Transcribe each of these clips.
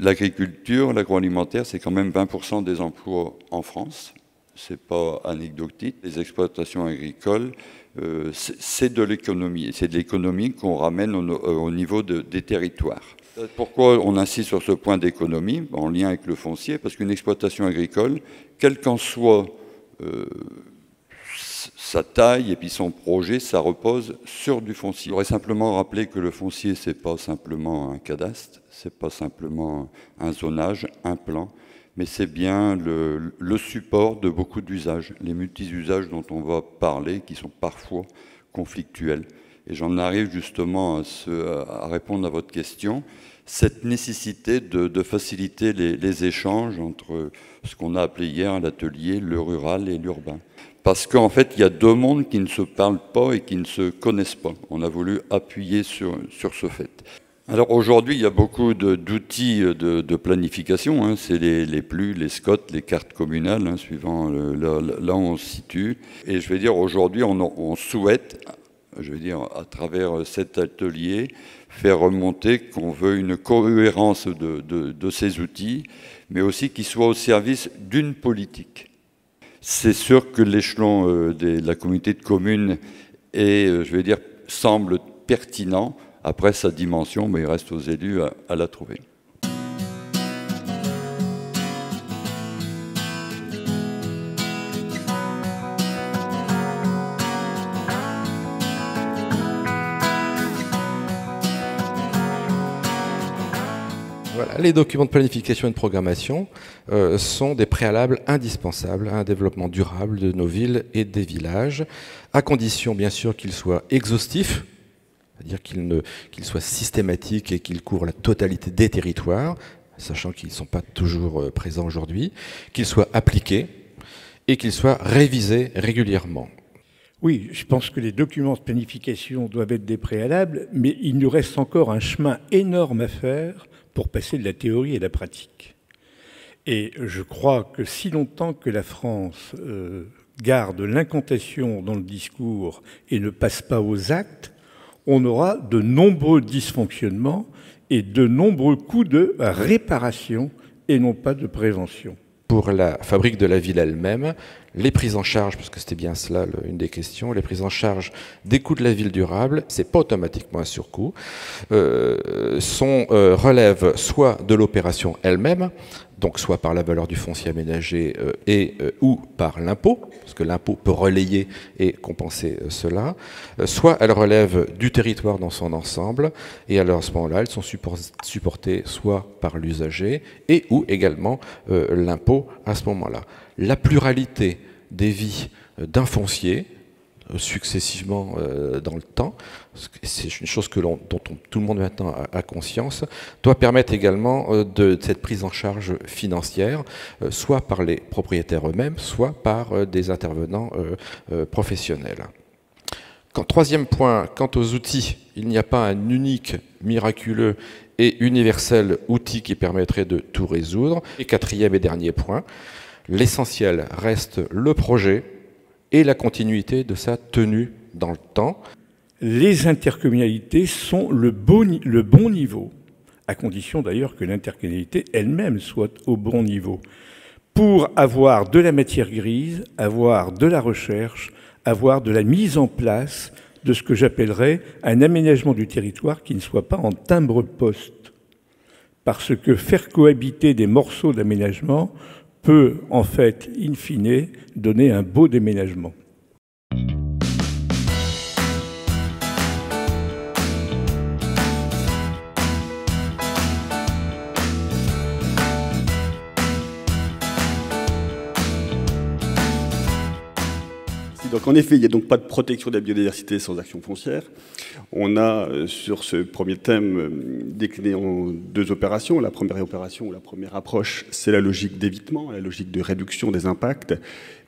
L'agriculture, l'agroalimentaire, c'est quand même 20% des emplois en France. C'est pas anecdotique. Les exploitations agricoles, c'est de l'économie. C'est de l'économie qu'on ramène au niveau des territoires. Pourquoi on insiste sur ce point d'économie, en lien avec le foncier? Parce qu'une exploitation agricole, quel qu'en soit sa taille et puis son projet, ça repose sur du foncier. Je voudrais simplement rappeler que le foncier, c'est pas simplement un cadastre, c'est pas simplement un zonage, un plan, mais c'est bien le support de beaucoup d'usages, les multi-usages dont on va parler, qui sont parfois conflictuels. Et j'en arrive justement à répondre à votre question, cette nécessité de faciliter les échanges entre ce qu'on a appelé hier l'atelier, le rural et l'urbain. Parce qu'en fait, il y a deux mondes qui ne se parlent pas et qui ne se connaissent pas. On a voulu appuyer sur ce fait. Alors aujourd'hui, il y a beaucoup d'outils de planification. Hein. C'est les PLU, les SCOT, les cartes communales, hein, suivant là où on se situe. Et je vais dire, aujourd'hui, on souhaite, je vais dire, à travers cet atelier, faire remonter qu'on veut une cohérence de ces outils, mais aussi qu'ils soient au service d'une politique. C'est sûr que l'échelon de la communauté de communes semble pertinent. Après sa dimension, mais il reste aux élus à la trouver. Voilà, les documents de planification et de programmation sont des préalables indispensables à un développement durable de nos villes et des villages, à condition bien sûr qu'ils soient exhaustifs, c'est-à-dire qu'ils soient systématiques et qu'ils couvrent la totalité des territoires, sachant qu'ils ne sont pas toujours présents aujourd'hui, qu'ils soient appliqués et qu'ils soient révisés régulièrement. Oui, je pense que les documents de planification doivent être des préalables, mais il nous reste encore un chemin énorme à faire pour passer de la théorie à la pratique. Et je crois que si longtemps que la France garde l'incantation dans le discours et ne passe pas aux actes, on aura de nombreux dysfonctionnements et de nombreux coups de réparation et non pas de prévention. Pour la fabrique de la ville elle-même, les prises en charge, parce que c'était bien cela une des questions, les prises en charge des coûts de la ville durable, c'est pas automatiquement un surcoût, relèvent soit de l'opération elle-même, donc soit par la valeur du foncier aménagé ou par l'impôt, parce que l'impôt peut relayer et compenser cela, soit elles relèvent du territoire dans son ensemble, et alors à ce moment-là, elles sont supportées soit par l'usager et ou également l'impôt à ce moment-là. La pluralité des vies d'un foncier, successivement dans le temps, c'est une chose dont tout le monde maintenant a conscience, doit permettre également de cette prise en charge financière, soit par les propriétaires eux-mêmes, soit par des intervenants professionnels. Troisième point, quant aux outils, il n'y a pas un unique, miraculeux et universel outil qui permettrait de tout résoudre. Et quatrième et dernier point, l'essentiel reste le projet et la continuité de sa tenue dans le temps. Les intercommunalités sont le bon niveau, à condition d'ailleurs que l'intercommunalité elle-même soit au bon niveau, pour avoir de la matière grise, avoir de la recherche, avoir de la mise en place de ce que j'appellerais un aménagement du territoire qui ne soit pas en timbre-poste. Parce que faire cohabiter des morceaux d'aménagement peut, en fait, in fine, donner un beau déménagement. Donc en effet, il n'y a donc pas de protection de la biodiversité sans action foncière. On a sur ce premier thème décliné en deux opérations. La première opération, ou la première approche, c'est la logique d'évitement, la logique de réduction des impacts.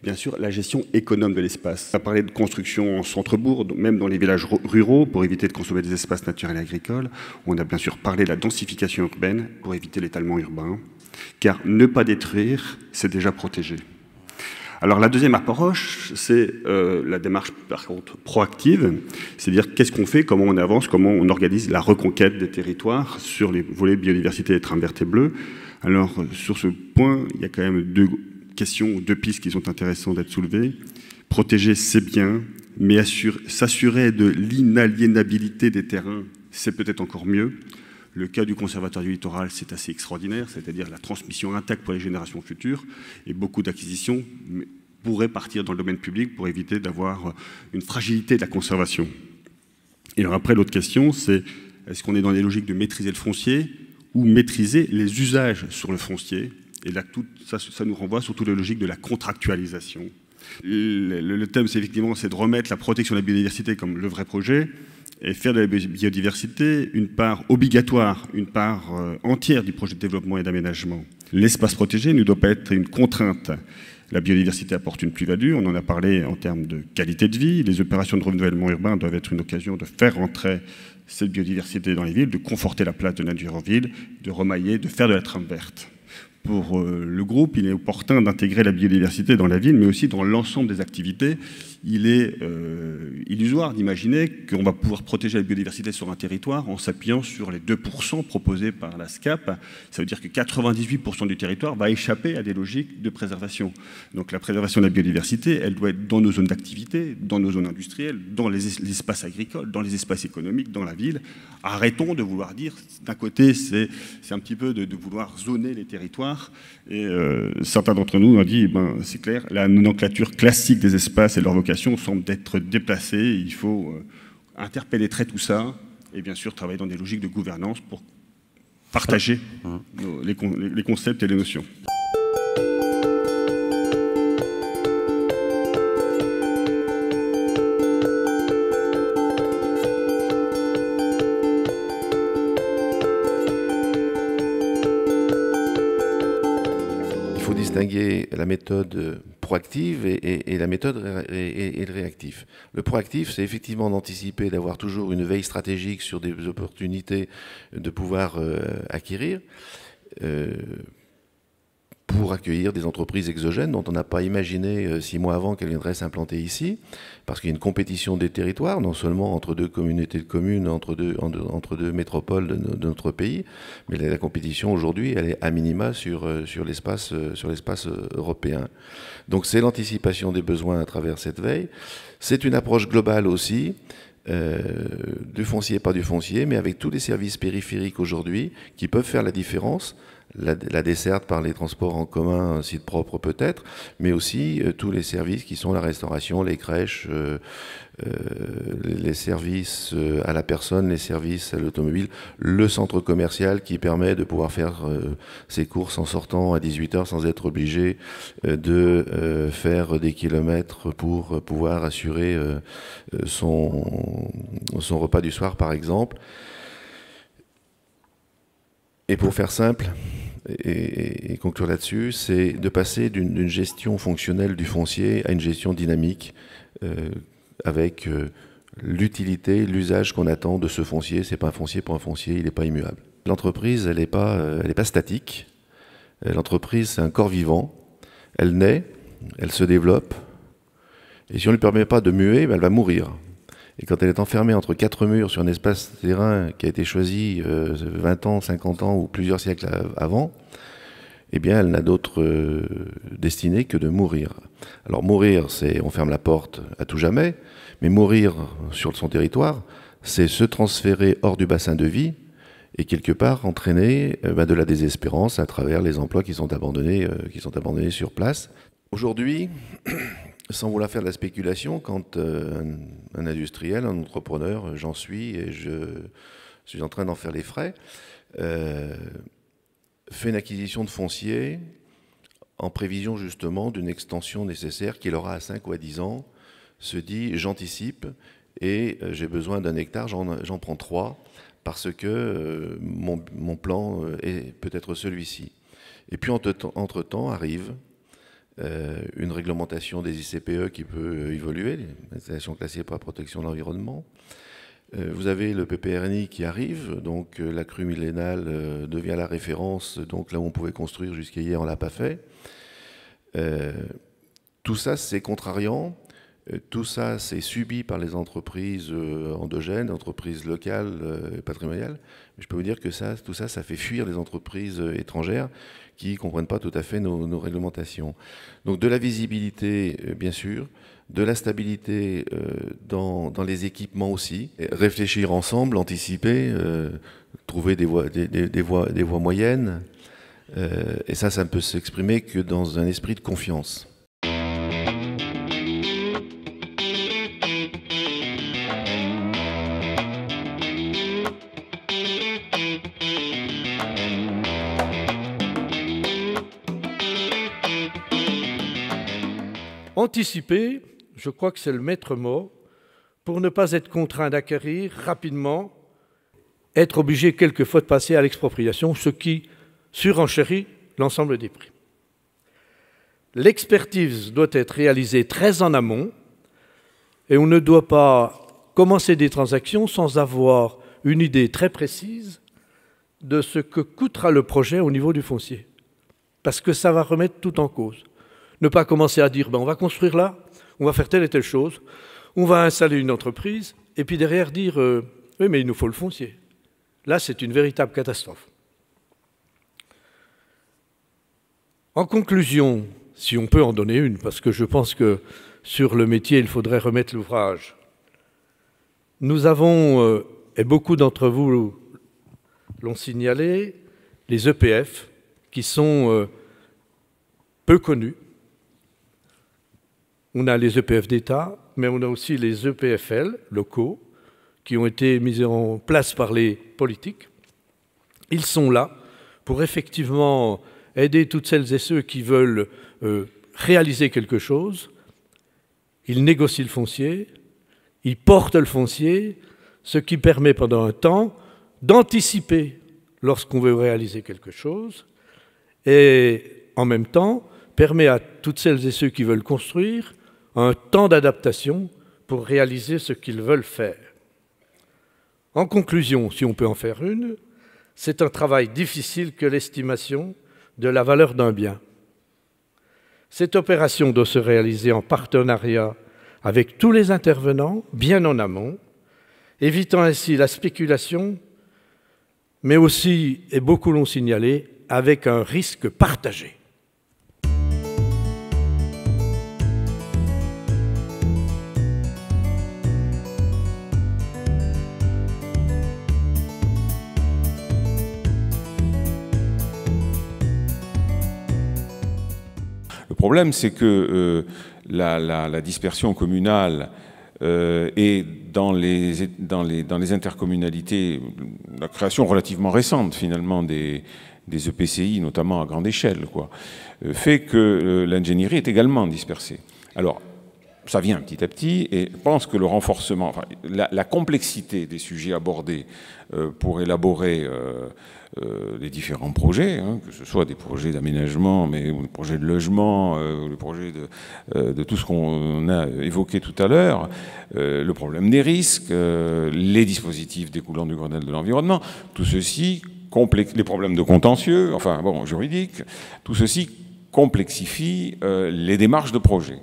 Bien sûr, la gestion économe de l'espace. On a parlé de construction en centre-bourg, même dans les villages ruraux, pour éviter de consommer des espaces naturels et agricoles. On a bien sûr parlé de la densification urbaine, pour éviter l'étalement urbain. Car ne pas détruire, c'est déjà protéger. Alors la deuxième approche, c'est la démarche par contre proactive, c'est-à-dire qu'est-ce qu'on fait, comment on avance, comment on organise la reconquête des territoires sur les volets biodiversité et trimberté bleu. Alors sur ce point, il y a quand même deux questions, deux pistes qui sont intéressantes d'être soulevées. Protéger, c'est bien, mais s'assurer de l'inaliénabilité des terrains, c'est peut-être encore mieux. Le cas du conservatoire du littoral, c'est assez extraordinaire, c'est-à-dire la transmission intacte pour les générations futures, et beaucoup d'acquisitions pourraient partir dans le domaine public pour éviter d'avoir une fragilité de la conservation. Et alors après, l'autre question, c'est est-ce qu'on est dans des logiques de maîtriser le foncier ou maîtriser les usages sur le foncier? Et là, tout ça nous renvoie surtout à la logique de la contractualisation. Le thème, c'est effectivement de remettre la protection de la biodiversité comme le vrai projet, et faire de la biodiversité une part obligatoire, une part entière du projet de développement et d'aménagement. L'espace protégé ne doit pas être une contrainte. La biodiversité apporte une plus-value, on en a parlé en termes de qualité de vie. Les opérations de renouvellement urbain doivent être une occasion de faire entrer cette biodiversité dans les villes, de conforter la place de nature en ville, de remailler, de faire de la trame verte. Pour le groupe, il est opportun d'intégrer la biodiversité dans la ville, mais aussi dans l'ensemble des activités. Il est illusoire d'imaginer qu'on va pouvoir protéger la biodiversité sur un territoire en s'appuyant sur les 2% proposés par la SCAP. Ça veut dire que 98% du territoire va échapper à des logiques de préservation. Donc la préservation de la biodiversité, elle doit être dans nos zones d'activité, dans nos zones industrielles, dans les espaces agricoles, dans les espaces économiques, dans la ville. Arrêtons de vouloir dire, d'un côté, c'est un petit peu de vouloir zoner les territoires. Et certains d'entre nous ont dit, c'est clair, la nomenclature classique des espaces et leur vocation semble d'être déplacée. Il faut interpénétrer tout ça et bien sûr travailler dans des logiques de gouvernance pour partager les concepts et les notions. Il faut distinguer la méthode proactive et la méthode et le réactif. Le proactif, c'est effectivement d'anticiper, d'avoir toujours une veille stratégique sur des opportunités de pouvoir acquérir pour accueillir des entreprises exogènes dont on n'a pas imaginé 6 mois avant qu'elles viendraient s'implanter ici, parce qu'il y a une compétition des territoires, non seulement entre deux communautés de communes, entre deux métropoles de notre pays, mais la compétition aujourd'hui, elle est à minima sur l'espace européen. Donc c'est l'anticipation des besoins à travers cette veille. C'est une approche globale aussi, du foncier, pas du foncier, mais avec tous les services périphériques aujourd'hui qui peuvent faire la différence. La desserte par les transports en commun, un site propre peut-être, mais aussi tous les services qui sont la restauration, les crèches, les services à la personne, les services à l'automobile, le centre commercial qui permet de pouvoir faire ses courses en sortant à 18h sans être obligé de faire des kilomètres pour pouvoir assurer son repas du soir par exemple. Et pour faire simple, et conclure là-dessus, c'est de passer d'une gestion fonctionnelle du foncier à une gestion dynamique avec l'utilité, l'usage qu'on attend de ce foncier. C'est pas un foncier pour un foncier, il n'est pas immuable. L'entreprise, elle n'est pas statique. L'entreprise, c'est un corps vivant. Elle naît, elle se développe, et si on ne lui permet pas de muer, elle va mourir. Et quand elle est enfermée entre 4 murs sur un espace terrain qui a été choisi 20 ans, 50 ans ou plusieurs siècles avant, eh bien, elle n'a d'autre destinée que de mourir. Alors mourir, c'est on ferme la porte à tout jamais, mais mourir sur son territoire, c'est se transférer hors du bassin de vie et quelque part entraîner de la désespérance à travers les emplois qui sont abandonnés sur place. Aujourd'hui, sans vouloir faire de la spéculation, quand un industriel, un entrepreneur, j'en suis et je suis en train d'en faire les frais, fait une acquisition de foncier en prévision justement d'une extension nécessaire qu'il aura à 5 ou à 10 ans, se dit j'anticipe et j'ai besoin d'un hectare, j'en prends 3 parce que mon plan est peut-être celui-ci. Et puis entre-temps arrive une réglementation des ICPE qui peut évoluer, les installations classées pour la protection de l'environnement. Vous avez le PPRNI qui arrive, donc la crue millénale devient la référence, donc là où on pouvait construire jusqu'à hier, on ne l'a pas fait. tout ça, c'est contrariant. Tout ça, c'est subi par les entreprises endogènes, entreprises locales et patrimoniales. Je peux vous dire que tout ça, ça fait fuir les entreprises étrangères qui ne comprennent pas tout à fait nos réglementations. Donc de la visibilité, bien sûr, de la stabilité dans les équipements aussi. Et réfléchir ensemble, anticiper, trouver des voies moyennes. Et ça ne peut s'exprimer que dans un esprit de confiance. Anticiper, je crois que c'est le maître mot, pour ne pas être contraint d'acquérir rapidement, être obligé quelquefois de passer à l'expropriation, ce qui surenchérit l'ensemble des prix. L'expertise doit être réalisée très en amont et on ne doit pas commencer des transactions sans avoir une idée très précise de ce que coûtera le projet au niveau du foncier, parce que ça va remettre tout en cause. Ne pas commencer à dire on va construire là, on va faire telle et telle chose, on va installer une entreprise, et puis derrière dire oui, mais il nous faut le foncier. Là, c'est une véritable catastrophe. En conclusion, si on peut en donner une, parce que je pense que sur le métier, il faudrait remettre l'ouvrage, nous avons, et beaucoup d'entre vous l'ont signalé, les EPF, qui sont peu connus. On a les EPF d'État, mais on a aussi les EPFL locaux qui ont été mis en place par les politiques. Ils sont là pour effectivement aider toutes celles et ceux qui veulent réaliser quelque chose. Ils négocient le foncier, ils portent le foncier, ce qui permet pendant un temps d'anticiper lorsqu'on veut réaliser quelque chose et en même temps permet à toutes celles et ceux qui veulent construire un temps d'adaptation pour réaliser ce qu'ils veulent faire. En conclusion, si on peut en faire une, c'est un travail difficile que l'estimation de la valeur d'un bien. Cette opération doit se réaliser en partenariat avec tous les intervenants, bien en amont, évitant ainsi la spéculation, mais aussi, et beaucoup l'ont signalé, avec un risque partagé. Le problème, c'est que la dispersion communale et dans les intercommunalités, la création relativement récente finalement des EPCI, notamment à grande échelle, fait que l'ingénierie est également dispersée. Alors, ça vient petit à petit, et je pense que le renforcement, enfin, la complexité des sujets abordés pour élaborer les différents projets, que ce soit des projets d'aménagement, mais ou des projets de logement, ou des projets de tout ce qu'on a évoqué tout à l'heure, le problème des risques, les dispositifs découlant du Grenelle de l'environnement, tout ceci, les problèmes de contentieux, enfin bon, juridiques, tout ceci complexifie les démarches de projet.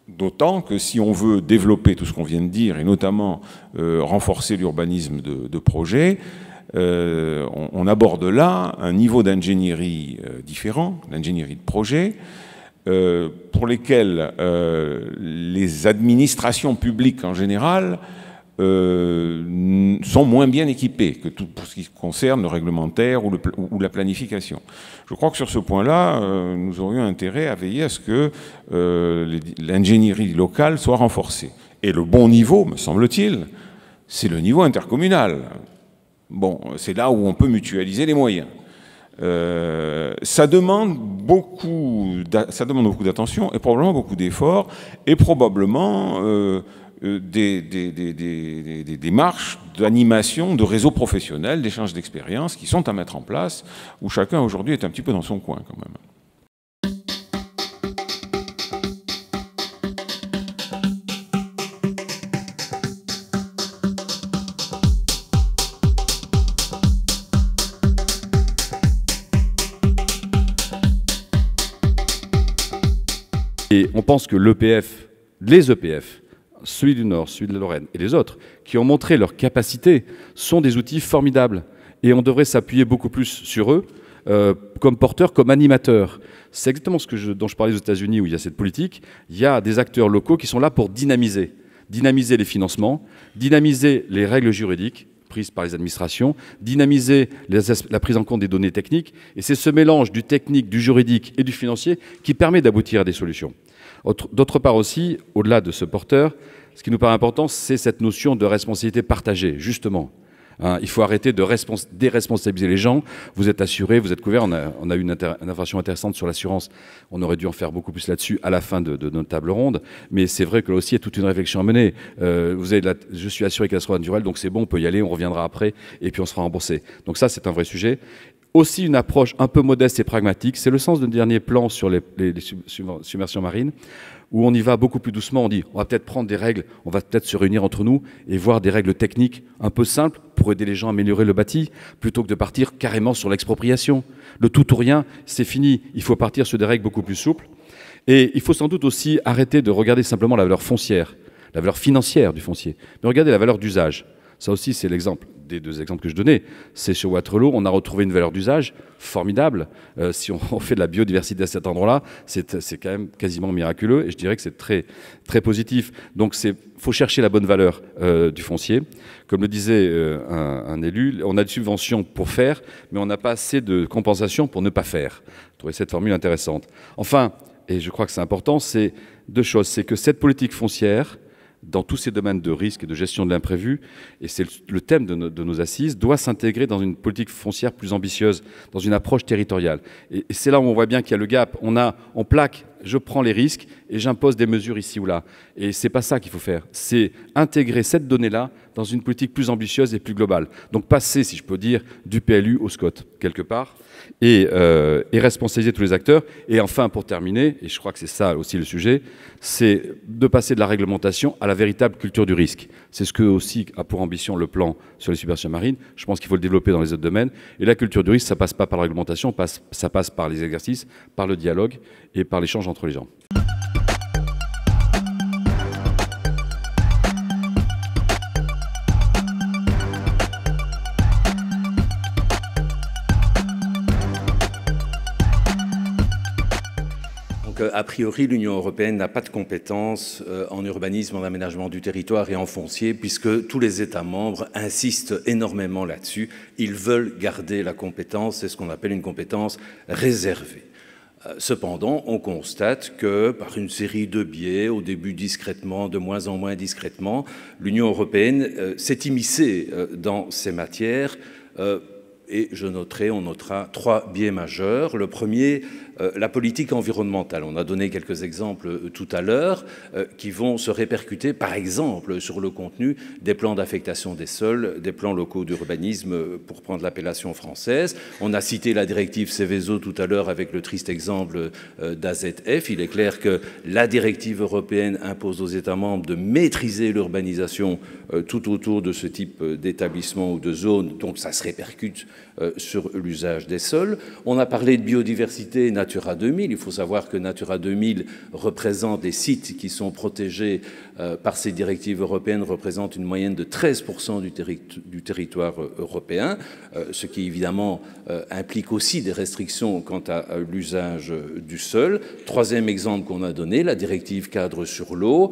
D'autant que si on veut développer tout ce qu'on vient de dire, et notamment renforcer l'urbanisme de projet, on aborde là un niveau d'ingénierie différent, l'ingénierie de projet, pour lesquels les administrations publiques en général sont moins bien équipées que tout pour ce qui concerne le réglementaire ou la planification. Je crois que sur ce point-là, nous aurions intérêt à veiller à ce que l'ingénierie locale soit renforcée. Et le bon niveau, me semble-t-il, c'est le niveau intercommunal. Bon, c'est là où on peut mutualiser les moyens. Ça demande beaucoup d'attention et probablement beaucoup d'efforts et probablement des démarches d'animation de réseaux professionnels, d'échanges d'expériences qui sont à mettre en place, où chacun aujourd'hui est un petit peu dans son coin quand même. Et on pense que l'EPF, les EPF, celui du Nord, celui de la Lorraine et les autres, qui ont montré leur capacité, sont des outils formidables. Et on devrait s'appuyer beaucoup plus sur eux, comme porteurs, comme animateurs. C'est exactement dont je parlais aux États-Unis, où il y a cette politique. Il y a des acteurs locaux qui sont là pour dynamiser les financements, dynamiser les règles juridiques prises par les administrations, dynamiser la prise en compte des données techniques. Et c'est ce mélange du technique, du juridique et du financier qui permet d'aboutir à des solutions. D'autre part aussi, au-delà de ce porteur, ce qui nous paraît important, c'est cette notion de responsabilité partagée, justement. Il faut arrêter de déresponsabiliser les gens. Vous êtes assurés, vous êtes couverts. On a eu une information intéressante sur l'assurance. On aurait dû en faire beaucoup plus là-dessus à la fin de notre table ronde. Mais c'est vrai que là aussi, il y a toute une réflexion à mener. Je suis assuré qu'il sera naturel, donc c'est bon, on peut y aller, on reviendra après, et puis on sera remboursé. Donc ça, c'est un vrai sujet. Aussi une approche un peu modeste et pragmatique. C'est le sens de notre dernier plan sur les submersions marines, où on y va beaucoup plus doucement. On dit, on va peut-être prendre des règles, on va peut-être se réunir entre nous et voir des règles techniques un peu simples pour aider les gens à améliorer le bâti, plutôt que de partir carrément sur l'expropriation. Le tout ou rien, c'est fini. Il faut partir sur des règles beaucoup plus souples. Et il faut sans doute aussi arrêter de regarder simplement la valeur foncière, la valeur financière du foncier, mais regarder la valeur d'usage. Ça aussi, c'est l'exemple des deux exemples que je donnais. C'est sur Waterloo, on a retrouvé une valeur d'usage formidable. Si on fait de la biodiversité à cet endroit-là, c'est quand même quasiment miraculeux. Et je dirais que c'est très, très positif. Donc, il faut chercher la bonne valeur du foncier. Comme le disait un élu, on a des subventions pour faire, mais on n'a pas assez de compensation pour ne pas faire. Je trouvais cette formule intéressante. Enfin, et je crois que c'est important, c'est deux choses. C'est que cette politique foncière, dans tous ces domaines de risque et de gestion de l'imprévu, et c'est le thème de nos assises, doit s'intégrer dans une politique foncière plus ambitieuse, dans une approche territoriale. Et c'est là où on voit bien qu'il y a le gap. On plaque, je prends les risques et j'impose des mesures ici ou là. Et c'est pas ça qu'il faut faire. C'est intégrer cette donnée-là dans une politique plus ambitieuse et plus globale. Donc passer, si je peux dire, du PLU au SCOT, quelque part, et responsabiliser tous les acteurs. Et enfin, pour terminer, et je crois que c'est ça aussi le sujet, c'est de passer de la réglementation à la véritable culture du risque. C'est ce que aussi a pour ambition le plan sur les submersions marines. Je pense qu'il faut le développer dans les autres domaines. Et la culture du risque, ça passe pas par la réglementation, ça passe par les exercices, par le dialogue et par l'échange entre les gens. A priori, l'Union européenne n'a pas de compétences en urbanisme, en aménagement du territoire et en foncier, puisque tous les États membres insistent énormément là-dessus. Ils veulent garder la compétence, c'est ce qu'on appelle une compétence réservée. Cependant, on constate que par une série de biais, au début discrètement, de moins en moins discrètement, l'Union européenne s'est immiscée dans ces matières. Et on notera trois biais majeurs. Le premier, la politique environnementale. On a donné quelques exemples tout à l'heure qui vont se répercuter, par exemple, sur le contenu des plans d'affectation des sols, des plans locaux d'urbanisme, pour prendre l'appellation française. On a cité la directive Seveso tout à l'heure avec le triste exemple d'AZF. Il est clair que la directive européenne impose aux États membres de maîtriser l'urbanisation tout autour de ce type d'établissement ou de zone, donc ça se répercute sur l'usage des sols. On a parlé de biodiversité, Natura 2000. Il faut savoir que Natura 2000 représente des sites qui sont protégés par ces directives européennes, représente une moyenne de 13% du territoire européen, ce qui évidemment implique aussi des restrictions quant à l'usage du sol. Troisième exemple qu'on a donné, la directive cadre sur l'eau,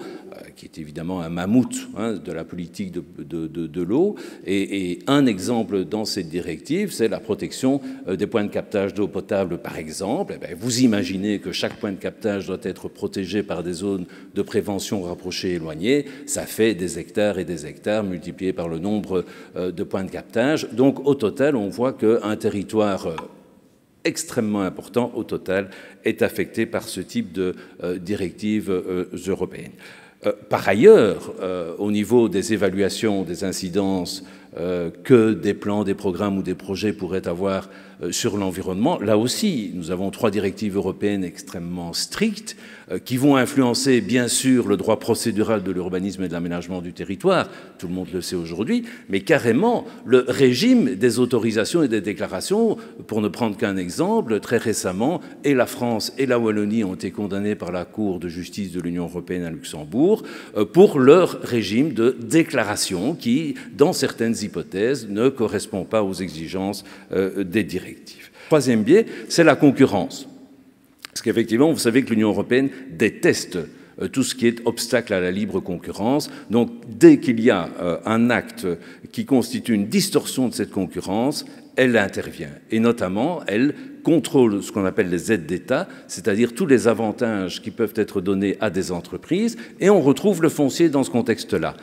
qui est évidemment un mammouth de la politique de l'eau. Et un exemple dans cette directive, c'est la protection des points de captage d'eau potable, par exemple. Vous imaginez que chaque point de captage doit être protégé par des zones de prévention rapprochées et éloignées. Ça fait des hectares et des hectares multipliés par le nombre de points de captage. Donc, au total, on voit qu'un territoire extrêmement important, au total, est affecté par ce type de directives européennes. Par ailleurs, au niveau des évaluations des incidences que des plans, des programmes ou des projets pourraient avoir sur l'environnement. Là aussi, nous avons 3 directives européennes extrêmement strictes qui vont influencer, bien sûr, le droit procédural de l'urbanisme et de l'aménagement du territoire, tout le monde le sait aujourd'hui, mais carrément le régime des autorisations et des déclarations. Pour ne prendre qu'un exemple, très récemment, et la France et la Wallonie ont été condamnées par la Cour de justice de l'Union européenne à Luxembourg pour leur régime de déclaration qui, dans certaines hypothèses, ne correspond pas aux exigences des directives. Troisième biais, c'est la concurrence. Parce qu'effectivement, vous savez que l'Union européenne déteste tout ce qui est obstacle à la libre concurrence. Donc, dès qu'il y a un acte qui constitue une distorsion de cette concurrence, elle intervient. Et notamment, elle contrôle ce qu'on appelle les aides d'État, c'est-à-dire tous les avantages qui peuvent être donnés à des entreprises. Et on retrouve le foncier dans ce contexte-là.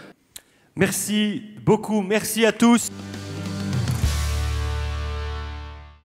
Merci beaucoup, merci à tous.